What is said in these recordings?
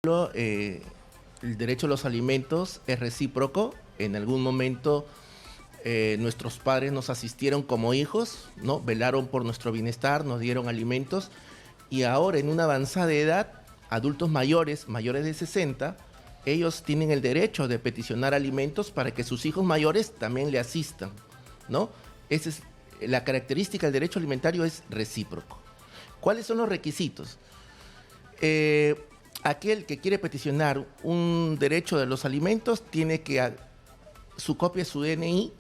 eh, el derecho a los alimentos es recíproco. En algún momento nuestros padres nos asistieron como hijos, ¿no? Velaron por nuestro bienestar, nos dieron alimentos, y ahora en una avanzada edad, adultos mayores de 60, ellos tienen el derecho de peticionar alimentos para que sus hijos mayores también le asistan, ¿no? Esa es la característica del derecho alimentario, es recíproco. ¿Cuáles son los requisitos? Aquel que quiere peticionar un derecho de los alimentos tiene que su copia de su DNI,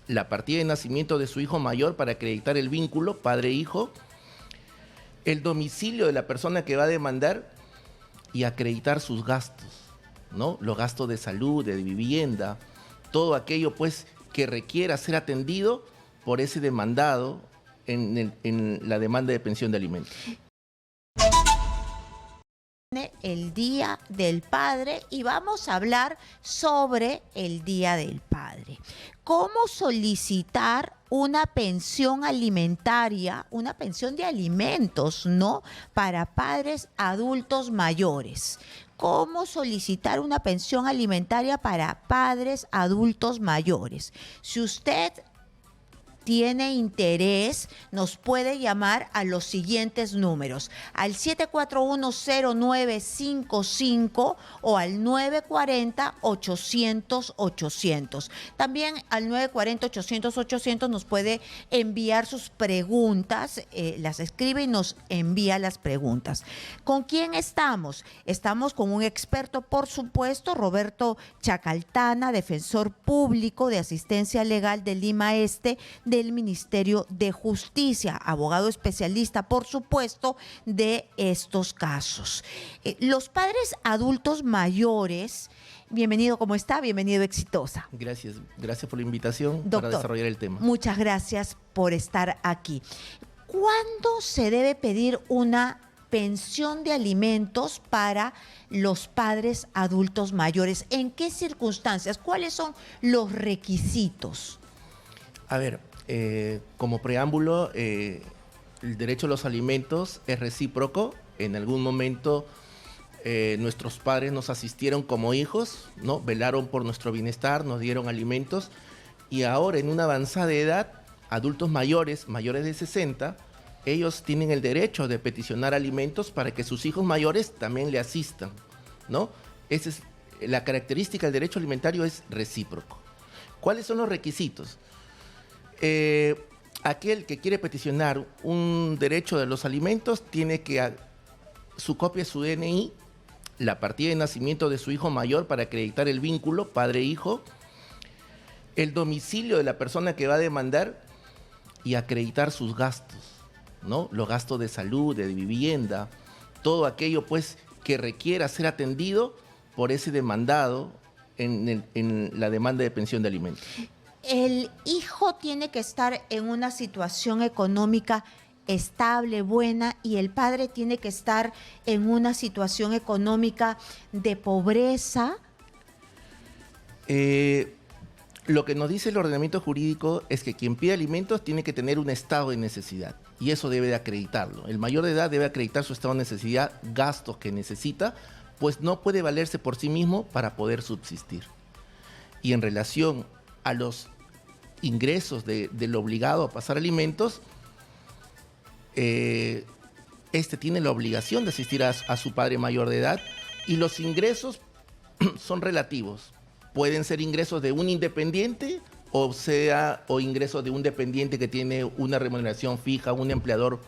la partida de nacimiento de su hijo mayor para acreditar el vínculo padre-hijo, el domicilio de la persona que va a demandar y acreditar sus gastos, ¿no? Los gastos de salud, de vivienda, todo aquello pues que requiera ser atendido por ese demandado en la demanda de pensión de alimentos. El Día del Padre y vamos a hablar sobre el Día del Padre. ¿Cómo solicitar una pensión alimentaria, una pensión de alimentos, ¿no? Para padres adultos mayores. ¿Cómo solicitar una pensión alimentaria para padres adultos mayores? Si usted tiene interés, nos puede llamar a los siguientes números, al 741-0955 o al 940-800-800. También al 940-800-800 nos puede enviar sus preguntas, las escribe y nos envía las preguntas. ¿Con quién estamos? Estamos con un experto, por supuesto, Roberto Chacaltana, defensor público de asistencia legal de Lima Este, del Ministerio de Justicia, abogado especialista, por supuesto, de estos casos. Los padres adultos mayores, bienvenido, ¿cómo está? Bienvenido, Exitosa. Gracias por la invitación. Doctor, para desarrollar el tema. Muchas gracias por estar aquí. ¿Cuándo se debe pedir una pensión de alimentos para los padres adultos mayores? ¿En qué circunstancias? ¿Cuáles son los requisitos? A ver, como preámbulo, el derecho a los alimentos es recíproco. En algún momento nuestros padres nos asistieron como hijos, ¿no? Velaron por nuestro bienestar, nos dieron alimentos, y ahora en una avanzada edad, adultos mayores de 60, ellos tienen el derecho de peticionar alimentos para que sus hijos mayores también le asistan, ¿no? Esa es la característica del derecho alimentario, es recíproco. ¿Cuáles son los requisitos? Aquel que quiere peticionar un derecho de los alimentos tiene que su copia de su DNI, la partida de nacimiento de su hijo mayor para acreditar el vínculo padre-hijo, el domicilio de la persona que va a demandar y acreditar sus gastos, ¿no? Los gastos de salud, de vivienda, todo aquello pues que requiera ser atendido por ese demandado en la demanda de pensión de alimentos. El hijo tiene que estar en una situación económica estable, buena, y el padre tiene que estar en una situación económica de pobreza. Lo que nos dice el ordenamiento jurídico es que quien pide alimentos tiene que tener un estado de necesidad, y eso debe de acreditarlo. El mayor de edad debe acreditar su estado de necesidad, gastos que necesita, pues no puede valerse por sí mismo para poder subsistir. Y en relación a los ingresos del obligado a pasar alimentos, este tiene la obligación de asistir a su padre mayor de edad, y los ingresos son relativos. Pueden ser ingresos de un independiente o ingresos de un dependiente que tiene una remuneración fija, un empleador,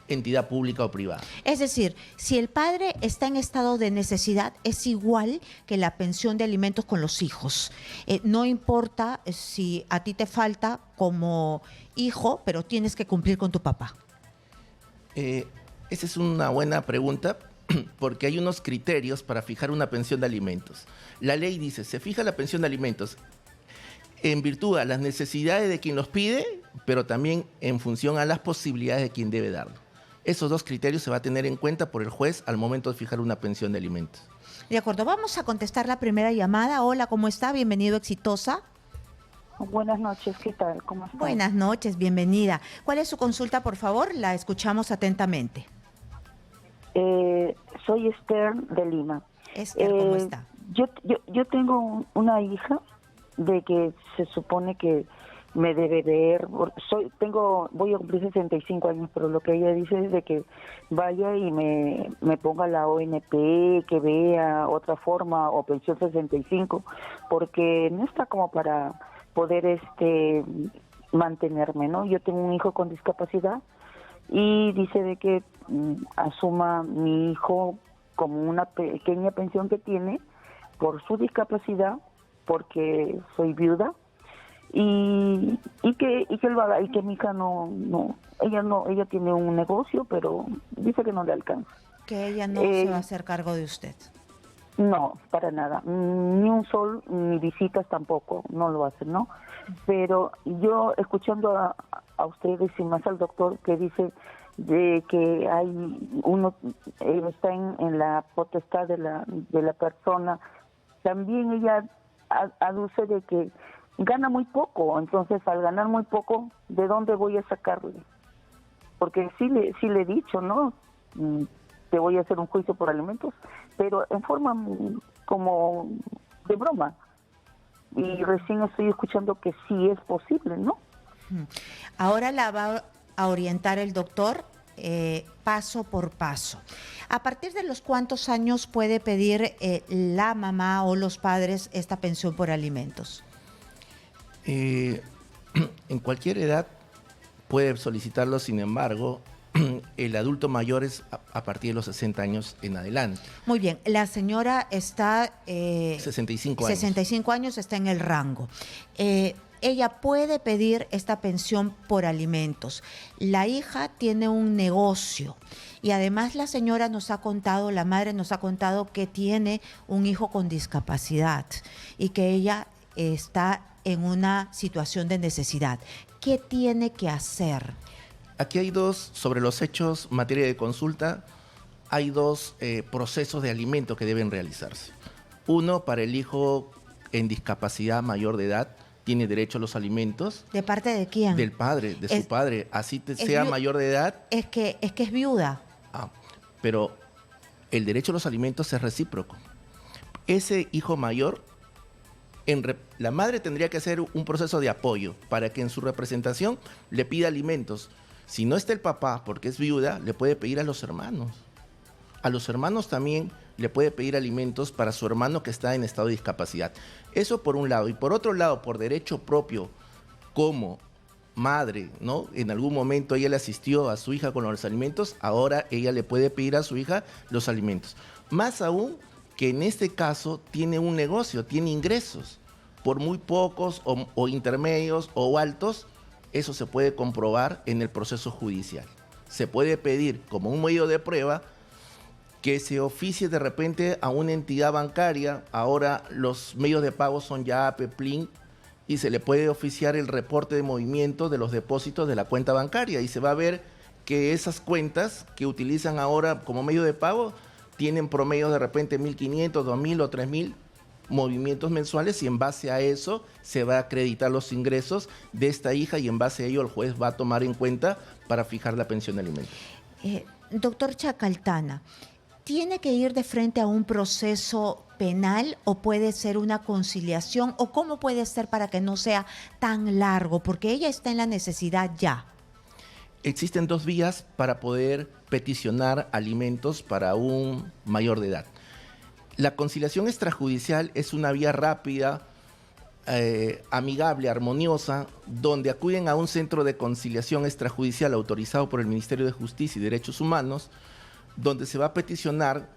entidad pública o privada. Es decir, si el padre está en estado de necesidad, es igual que la pensión de alimentos con los hijos. No importa si a ti te falta como hijo, pero tienes que cumplir con tu papá. Esa es una buena pregunta, porque hay unos criterios para fijar una pensión de alimentos. La ley dice, se fija la pensión de alimentos en virtud a las necesidades de quien los pide, pero también en función a las posibilidades de quien debe darlo. Esos dos criterios se va a tener en cuenta por el juez al momento de fijar una pensión de alimentos. De acuerdo, vamos a contestar la primera llamada. Hola, ¿cómo está? Bienvenido, Exitosa. Buenas noches, ¿qué tal? ¿Cómo está? Buenas noches, bienvenida. ¿Cuál es su consulta, por favor? La escuchamos atentamente. Soy Esther de Lima. Esther, ¿cómo está? Yo tengo una hija de que se supone que me debe ver. Voy a cumplir 65 años, pero lo que ella dice es de que vaya y me ponga la ONP, que vea otra forma, o pensión 65, porque no está como para poder mantenerme, ¿no? Yo tengo un hijo con discapacidad y dice de que asuma mi hijo como una pequeña pensión que tiene por su discapacidad, porque soy viuda, y que él va, y que mi hija ella tiene un negocio, pero dice que no le alcanza. Que ella no se va a hacer cargo de usted. No, para nada, ni un sol, ni visitas tampoco, no lo hacen, ¿no? Pero yo, escuchando a ustedes y más al doctor, que dice de que uno está en la potestad de la persona, también ella aduce de que gana muy poco. Entonces, al ganar muy poco, ¿de dónde voy a sacarle? Porque sí le he dicho, ¿no? Te voy a hacer un juicio por alimentos, pero en forma como de broma. Y recién estoy escuchando que sí es posible, ¿no? Ahora la va a orientar el doctor paso por paso. ¿A partir de los cuántos años puede pedir la mamá o los padres esta pensión por alimentos? En cualquier edad puede solicitarlo, sin embargo, el adulto mayor es a partir de los 60 años en adelante. Muy bien, la señora está... 65 años. 65 años, está en el rango. Ella puede pedir esta pensión por alimentos. La hija tiene un negocio y además la señora nos ha contado, la madre nos ha contado que tiene un hijo con discapacidad y que ella está en una situación de necesidad. ¿Qué tiene que hacer? Aquí hay sobre los hechos, materia de consulta, hay dos procesos de alimento que deben realizarse. Uno, para el hijo en discapacidad mayor de edad, tiene derecho a los alimentos. ¿De parte de quién? Del padre, de su padre. Así sea mayor de edad. Es que es viuda. Pero el derecho a los alimentos es recíproco. Ese hijo mayor, la madre tendría que hacer un proceso de apoyo para que en su representación le pida alimentos. Si no está el papá, porque es viuda, le puede pedir a los hermanos. A los hermanos también le puede pedir alimentos para su hermano que está en estado de discapacidad. Eso por un lado. Y por otro lado, por derecho propio, como madre, ¿no? En algún momento ella le asistió a su hija con los alimentos, ahora ella le puede pedir a su hija los alimentos. Más aún que en este caso tiene un negocio, tiene ingresos, por muy pocos o intermedios o altos, eso se puede comprobar en el proceso judicial. Se puede pedir como un medio de prueba que se oficie de repente a una entidad bancaria. Ahora los medios de pago son ya APE, Plin, y se le puede oficiar el reporte de movimiento de los depósitos de la cuenta bancaria y se va a ver que esas cuentas que utilizan ahora como medio de pago tienen promedio de repente 1.500, 2.000 o 3.000 movimientos mensuales y en base a eso se va a acreditar los ingresos de esta hija y en base a ello el juez va a tomar en cuenta para fijar la pensión de alimentos. Doctor Chacaltana, ¿tiene que ir de frente a un proceso penal o puede ser una conciliación? ¿O cómo puede ser para que no sea tan largo? Porque ella está en la necesidad ya. Existen dos vías para poder peticionar alimentos para un mayor de edad. La conciliación extrajudicial es una vía rápida, amigable, armoniosa, donde acuden a un centro de conciliación extrajudicial autorizado por el Ministerio de Justicia y Derechos Humanos, donde se va a peticionar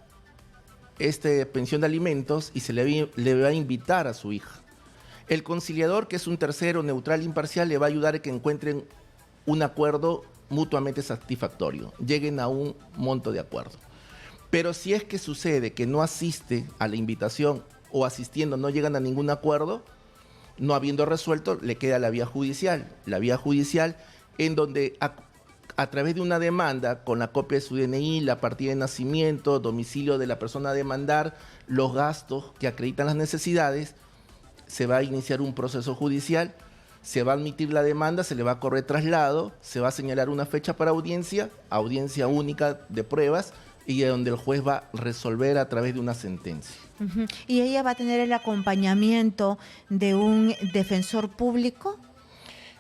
pensión de alimentos y se le va a invitar a su hija. El conciliador, que es un tercero neutral e imparcial, le va a ayudar a que encuentren un acuerdo mutuamente satisfactorio, lleguen a un monto de acuerdo. Pero si es que sucede que no asiste a la invitación o asistiendo no llegan a ningún acuerdo, no habiendo resuelto, le queda la vía judicial. La vía judicial en donde a través de una demanda con la copia de su DNI, la partida de nacimiento, domicilio de la persona a demandar, los gastos que acreditan las necesidades, se va a iniciar un proceso judicial, se va a admitir la demanda, se le va a correr traslado, se va a señalar una fecha para audiencia única de pruebas, y donde el juez va a resolver a través de una sentencia. ¿Y ella va a tener el acompañamiento de un defensor público?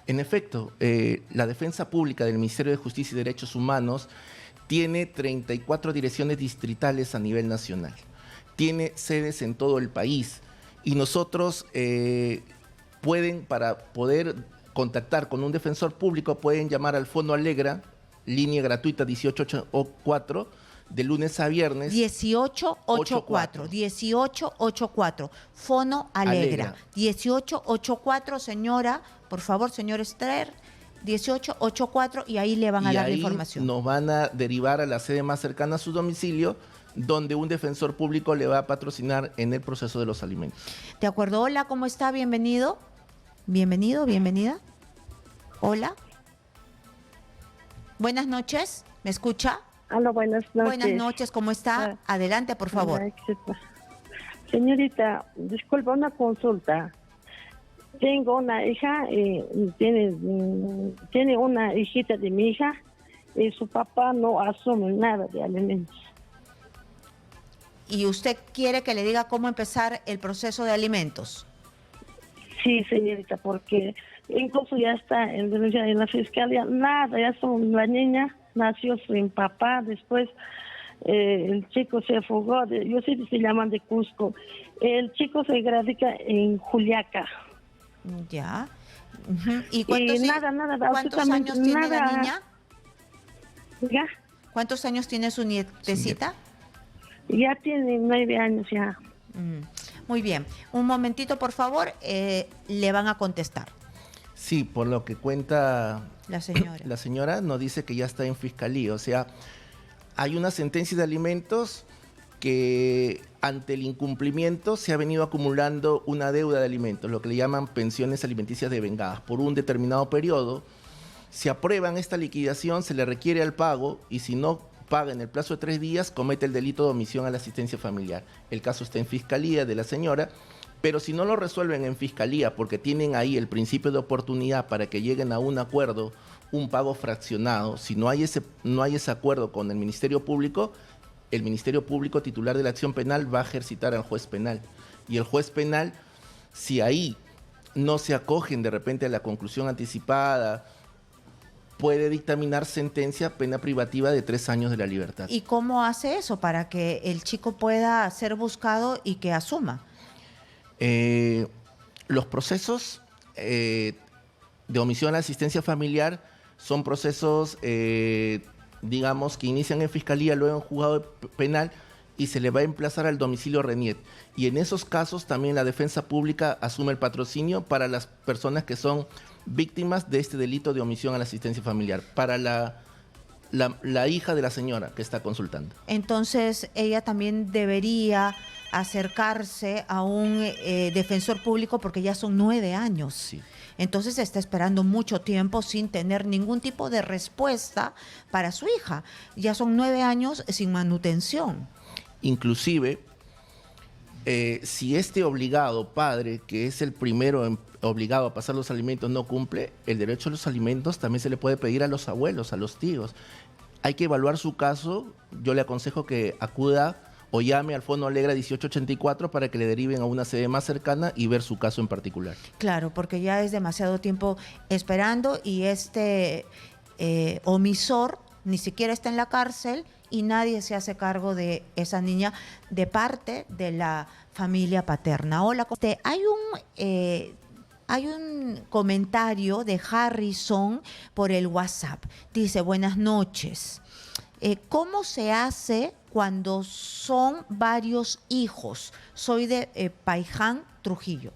En efecto, la Defensa Pública del Ministerio de Justicia y Derechos Humanos tiene 34 direcciones distritales a nivel nacional. Tiene sedes en todo el país y nosotros para poder contactar con un defensor público, pueden llamar al Fono Alegra, línea gratuita 1884, de lunes a viernes. 1884. Fono Alegra. 1884, señora, por favor, señor Esther. 1884 y ahí le van a dar la información. Nos van a derivar a la sede más cercana a su domicilio, donde un defensor público le va a patrocinar en el proceso de los alimentos. De acuerdo. Hola, ¿cómo está? Bienvenido. Bienvenida. Hola. Buenas noches. ¿Me escucha? Aló, buenas noches. Buenas noches, ¿cómo está? Adelante, por favor. Señorita, disculpa, una consulta. Tengo una hija, tiene una hijita de mi hija y su papá no asume nada de alimentos. ¿Y usted quiere que le diga cómo empezar el proceso de alimentos? Sí, señorita, porque incluso ya está en denuncia en la fiscalía, nada, la niña nació sin papá, después el chico se fugó, yo sé que se llaman de Cusco, el chico se radica en Juliaca. Ya. ¿Y cuántos años tiene la niña? ¿Ya? ¿Cuántos años tiene su nietecita? Ya tiene 9 años ya. Muy bien. Un momentito, por favor, le van a contestar. Sí, por lo que cuenta la señora. La señora nos dice que ya está en fiscalía. O sea, hay una sentencia de alimentos que ante el incumplimiento se ha venido acumulando una deuda de alimentos, lo que le llaman pensiones alimenticias devengadas, por un determinado periodo. Si aprueban esta liquidación, se le requiere al pago y si no paga en el plazo de 3 días, comete el delito de omisión a la asistencia familiar. El caso está en fiscalía de la señora, pero si no lo resuelven en fiscalía porque tienen ahí el principio de oportunidad para que lleguen a un acuerdo, un pago fraccionado, si no hay ese acuerdo con el Ministerio Público titular de la acción penal va a ejercitar al juez penal. Y el juez penal, si ahí no se acogen de repente a la conclusión anticipada, puede dictaminar sentencia, pena privativa de 3 años de la libertad. ¿Y cómo hace eso para que el chico pueda ser buscado y que asuma? Los procesos de omisión a la asistencia familiar son procesos, digamos, que inician en fiscalía, luego en juzgado penal y se le va a emplazar al domicilio RENIET. Y en esos casos también la defensa pública asume el patrocinio para las personas que son víctimas de este delito de omisión a la asistencia familiar, para la hija de la señora que está consultando. Entonces, ella también debería acercarse a un defensor público porque ya son 9 años. Sí. Entonces está esperando mucho tiempo sin tener ningún tipo de respuesta para su hija. Ya son 9 años sin manutención. Inclusive, si este obligado padre, que es el primero obligado a pasar los alimentos, no cumple, el derecho a los alimentos también se le puede pedir a los abuelos, a los tíos. Hay que evaluar su caso. Yo le aconsejo que acuda o llame al Fono Alegra 1884 para que le deriven a una sede más cercana y ver su caso en particular. Claro, porque ya es demasiado tiempo esperando y este omisor ni siquiera está en la cárcel y nadie se hace cargo de esa niña de parte de la familia paterna. Hola, hay un comentario de Harrison por el WhatsApp. Dice, buenas noches. ¿Cómo se hace cuando son varios hijos? Soy de Paiján, Trujillo.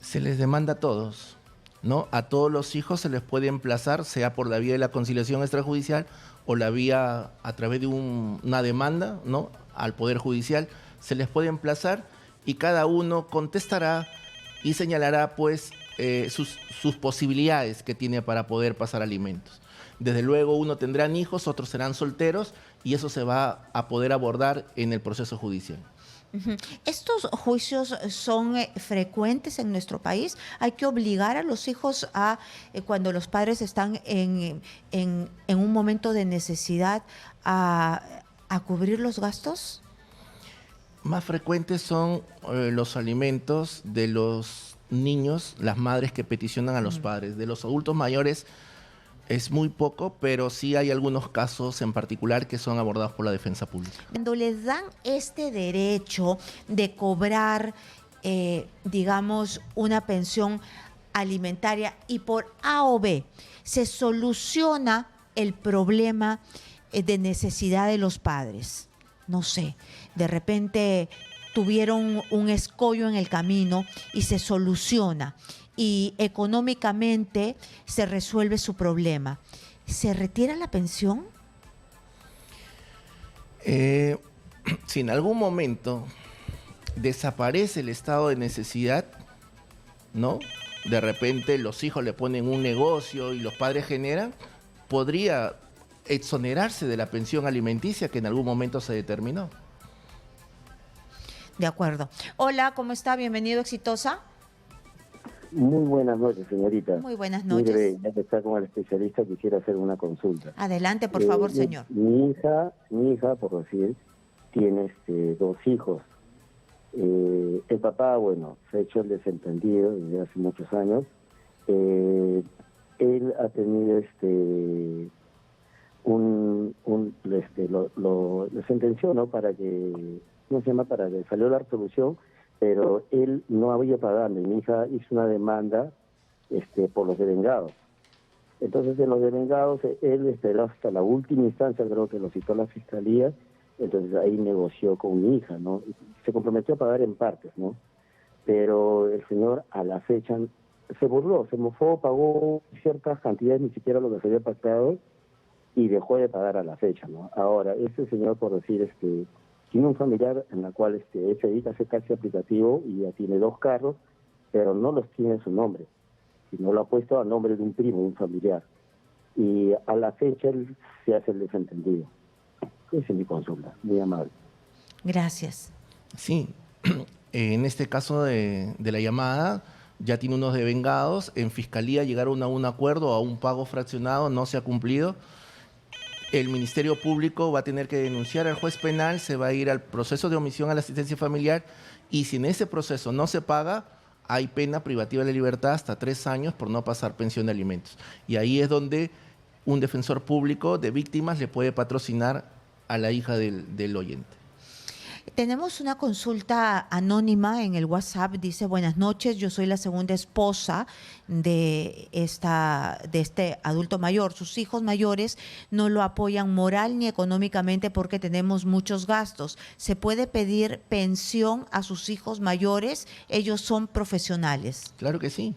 Se les demanda a todos, ¿no? A todos los hijos se les puede emplazar, sea por la vía de la conciliación extrajudicial o la vía a través de una demanda, ¿no? Al Poder Judicial. Se les puede emplazar y cada uno contestará y señalará pues sus posibilidades que tiene para poder pasar alimentos. Desde luego uno tendrán hijos, otros serán solteros y eso se va a poder abordar en el proceso judicial. ¿Estos juicios son frecuentes en nuestro país? ¿Hay que obligar a los hijos a, cuando los padres están en un momento de necesidad, a a cubrir los gastos? Más frecuentes son los alimentos de los niños, las madres que peticionan a los padres. De los adultos mayores es muy poco, pero sí hay algunos casos en particular que son abordados por la defensa pública. Cuando les dan este derecho de cobrar, digamos, una pensión alimentaria y por A o B, se soluciona el problema de necesidad de los padres. No sé, de repente tuvieron un escollo en el camino y se soluciona y económicamente se resuelve su problema. ¿Se retira la pensión? Si en algún momento desaparece el estado de necesidad, ¿no? De repente los hijos le ponen un negocio y los padres generan, podría exonerarse de la pensión alimenticia que en algún momento se determinó. De acuerdo. Hola, ¿cómo está? Bienvenido, Exitosa. Muy buenas noches, señorita. Muy buenas noches. Mire, ya que está con el especialista, quisiera hacer una consulta. Adelante, por favor, señor. Mi hija, por decir, tiene 2 hijos. El papá, bueno, se ha hecho el desentendido desde hace muchos años. Él ha tenido lo sentenció, ¿no? Para que, ¿cómo se llama? Para que salió la resolución, pero él no había pagado. Y mi hija hizo una demanda por los devengados. Entonces, en los devengados, él esperó hasta la última instancia, creo que lo citó la fiscalía. Entonces ahí negoció con mi hija, ¿no? Se comprometió a pagar en partes, ¿no? Pero el señor a la fecha se burló, se mofó, pagó ciertas cantidades, ni siquiera lo que se había pactado, y dejó de pagar a la fecha, ¿no? Ahora, este señor, por decir, tiene un familiar en la cual él se dedica a hacer taxi aplicativo y ya tiene 2 carros, pero no los tiene en su nombre, sino lo ha puesto a nombre de un primo, un familiar. Y a la fecha él se hace el desentendido. Esa es mi consulta, muy amable. Gracias. Sí, en este caso de la llamada, ya tiene unos devengados. En fiscalía llegaron a un acuerdo, a un pago fraccionado, no se ha cumplido. El Ministerio Público va a tener que denunciar al juez penal, se va a ir al proceso de omisión a la asistencia familiar y si en ese proceso no se paga, hay pena privativa de la libertad hasta 3 años por no pasar pensión de alimentos. Y ahí es donde un defensor público de víctimas le puede patrocinar a la hija del oyente. Tenemos una consulta anónima en el WhatsApp. Dice, buenas noches, yo soy la segunda esposa de este adulto mayor. Sus hijos mayores no lo apoyan moral ni económicamente porque tenemos muchos gastos. ¿Se puede pedir pensión a sus hijos mayores? Ellos son profesionales. Claro que sí.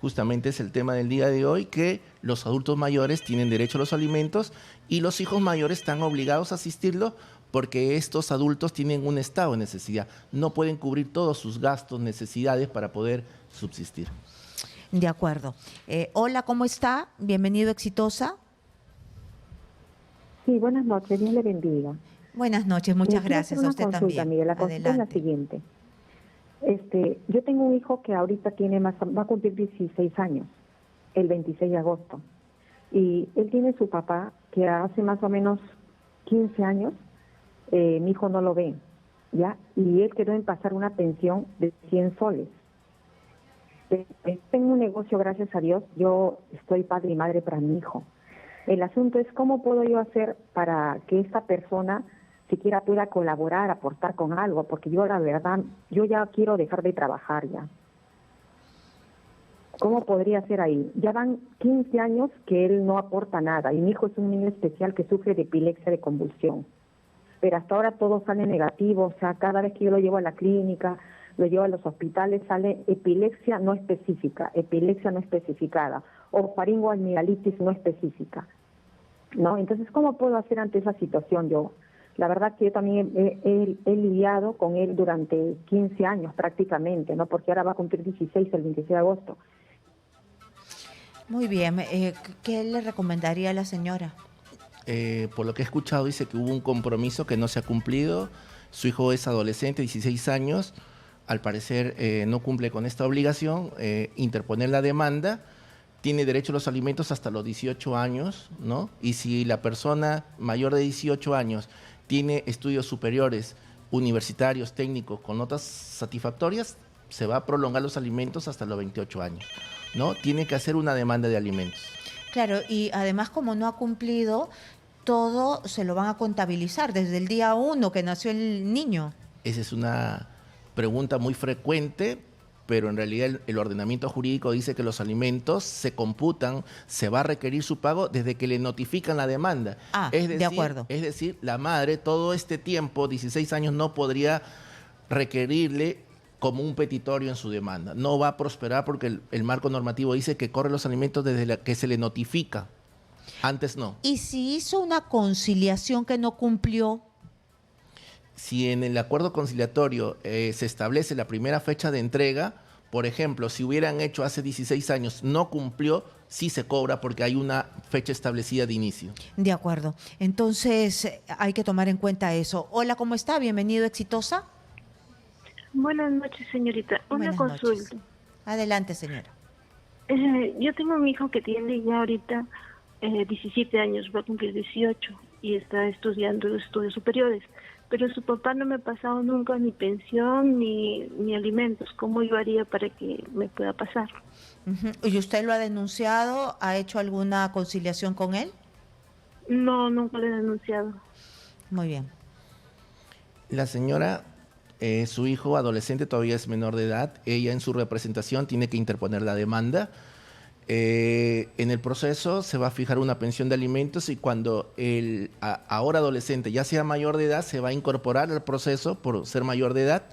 Justamente es el tema del día de hoy, que los adultos mayores tienen derecho a los alimentos y los hijos mayores están obligados a asistirlo porque estos adultos tienen un estado de necesidad. No pueden cubrir todos sus gastos, necesidades para poder subsistir. De acuerdo. Hola, ¿cómo está? Bienvenido, Exitosa. Sí, buenas noches, Dios le bendiga. Buenas noches, muchas gracias a usted consulta, también. Miguel, la consulta es la siguiente. Yo tengo un hijo que ahorita va a cumplir 16 años, el 26 de agosto. Y él tiene su papá que hace más o menos 15 años, mi hijo no lo ve, ¿ya? Y él quedó en pasar una pensión de 100 soles. Tengo un negocio, gracias a Dios, yo estoy padre y madre para mi hijo. El asunto es cómo puedo yo hacer para que esta persona siquiera pueda colaborar, aportar con algo, porque yo la verdad, yo ya quiero dejar de trabajar ya. ¿Cómo podría ser ahí? Ya van 15 años que él no aporta nada y mi hijo es un niño especial que sufre de epilepsia de convulsión. Pero hasta ahora todo sale negativo, o sea, cada vez que yo lo llevo a la clínica, lo llevo a los hospitales, sale epilepsia no específica, epilepsia no especificada o faringoamigdalitis no específica, ¿no? Entonces, ¿cómo puedo hacer ante esa situación yo? La verdad que yo también he lidiado con él durante 15 años prácticamente, ¿no? Porque ahora va a cumplir 16 el 26 de agosto. Muy bien. ¿Qué le recomendaría a la señora? Por lo que he escuchado, dice que hubo un compromiso que no se ha cumplido. Su hijo es adolescente, 16 años. Al parecer no cumple con esta obligación. Interponer la demanda. Tiene derecho a los alimentos hasta los 18 años, ¿no? Y si la persona mayor de 18 años tiene estudios superiores, universitarios, técnicos, con notas satisfactorias, se va a prolongar los alimentos hasta los 28 años, ¿no? Tiene que hacer una demanda de alimentos. Claro, y además como no ha cumplido, todo se lo van a contabilizar desde el día 1 que nació el niño. Esa es una pregunta muy frecuente, pero en realidad el ordenamiento jurídico dice que los alimentos se computan, se va a requerir su pago desde que le notifican la demanda. De acuerdo. Es decir, la madre todo este tiempo, 16 años, no podría requerirle como un petitorio en su demanda. No va a prosperar porque el marco normativo dice que corre los alimentos desde que se le notifica. Antes no. ¿Y si hizo una conciliación que no cumplió? Si en el acuerdo conciliatorio se establece la primera fecha de entrega, por ejemplo, si hubieran hecho hace 16 años, no cumplió, sí se cobra porque hay una fecha establecida de inicio. De acuerdo. Entonces hay que tomar en cuenta eso. Hola, ¿cómo está? Bienvenido, Exitosa. Buenas noches, señorita. Una Buenas consulta. noches. Adelante, señora. Yo tengo un hijo que tiene ya ahorita 17 años, va a cumplir 18 y está estudiando estudios superiores, pero su papá no me ha pasado nunca ni pensión ni alimentos. ¿Cómo yo haría para que me pueda pasar? ¿Y usted lo ha denunciado? ¿Ha hecho alguna conciliación con él? No, nunca lo he denunciado. Muy bien. La señora, su hijo adolescente todavía es menor de edad, ella en su representación tiene que interponer la demanda. En el proceso se va a fijar una pensión de alimentos y cuando el ahora adolescente ya sea mayor de edad, se va a incorporar al proceso por ser mayor de edad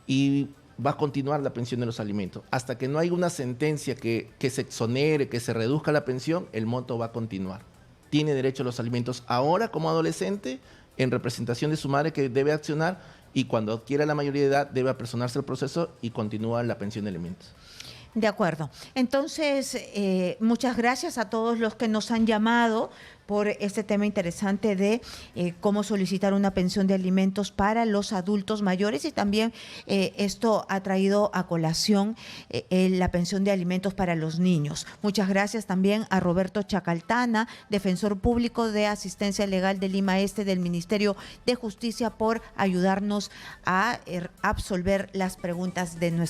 y va a continuar la pensión de los alimentos. Hasta que no haya una sentencia que se exonere, que se reduzca la pensión, el monto va a continuar. Tiene derecho a los alimentos ahora como adolescente en representación de su madre que debe accionar y cuando adquiera la mayoría de edad debe apersonarse el proceso y continúa la pensión de alimentos. De acuerdo. Entonces, muchas gracias a todos los que nos han llamado por este tema interesante de cómo solicitar una pensión de alimentos para los adultos mayores y también esto ha traído a colación la pensión de alimentos para los niños. Muchas gracias también a Roberto Chacaltana, defensor público de Asistencia Legal de Lima Este del Ministerio de Justicia, por ayudarnos a absolver las preguntas de nuestra